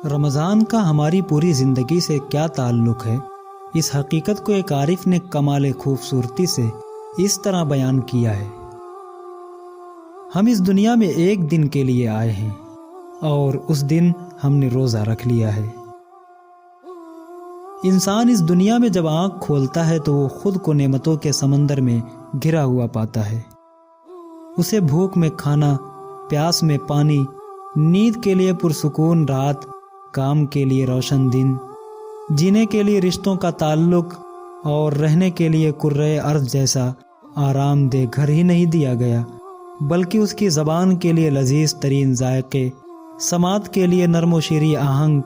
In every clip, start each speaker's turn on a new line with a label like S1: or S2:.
S1: رمضان کا ہماری پوری زندگی سے کیا تعلق ہے، اس حقیقت کو ایک عارف نے کمال خوبصورتی سے اس طرح بیان کیا ہے۔ ہم اس دنیا میں ایک دن کے لیے آئے ہیں اور اس دن ہم نے روزہ رکھ لیا ہے۔ انسان اس دنیا میں جب آنکھ کھولتا ہے تو وہ خود کو نعمتوں کے سمندر میں گھرا ہوا پاتا ہے۔ اسے بھوک میں کھانا، پیاس میں پانی، نیند کے لیے پرسکون رات، کام کے لیے روشن دن، جینے کے لیے رشتوں کا تعلق اور رہنے کے لیے کرۂ ارض جیسا آرام دہ گھر ہی نہیں دیا گیا، بلکہ اس کی زبان کے لیے لذیذ ترین ذائقے، سماعت کے لیے نرم و شیریں آہنگ،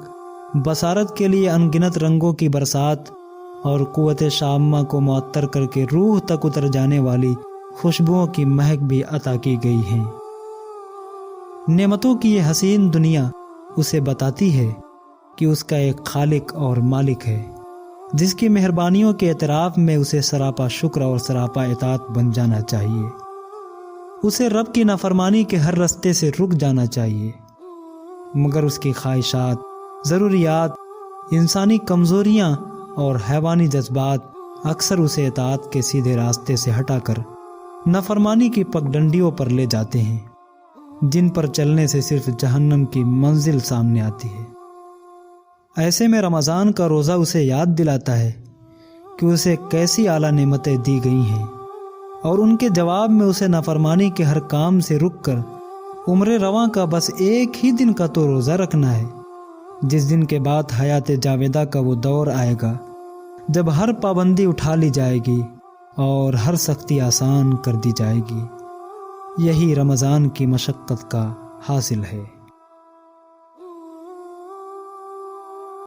S1: بصارت کے لیے انگنت رنگوں کی برسات اور قوت شامہ کو معطر کر کے روح تک اتر جانے والی خوشبوؤں کی مہک بھی عطا کی گئی ہیں۔ نعمتوں کی یہ حسین دنیا اسے بتاتی ہے کہ اس کا ایک خالق اور مالک ہے، جس کی مہربانیوں کے اعتراف میں اسے سراپا شکر اور سراپا اطاعت بن جانا چاہیے۔ اسے رب کی نافرمانی کے ہر رستے سے رک جانا چاہیے، مگر اس کی خواہشات، ضروریات، انسانی کمزوریاں اور حیوانی جذبات اکثر اسے اطاعت کے سیدھے راستے سے ہٹا کر نافرمانی کی پگڈنڈیوں پر لے جاتے ہیں، جن پر چلنے سے صرف جہنم کی منزل سامنے آتی ہے۔ ایسے میں رمضان کا روزہ اسے یاد دلاتا ہے کہ اسے کیسی اعلیٰ نعمتیں دی گئی ہیں، اور ان کے جواب میں اسے نافرمانی کے ہر کام سے رک کر عمر رواں کا بس ایک ہی دن کا تو روزہ رکھنا ہے، جس دن کے بعد حیات جاویدہ کا وہ دور آئے گا جب ہر پابندی اٹھا لی جائے گی اور ہر سختی آسان کر دی جائے گی۔ یہی رمضان کی مشقت کا حاصل ہے۔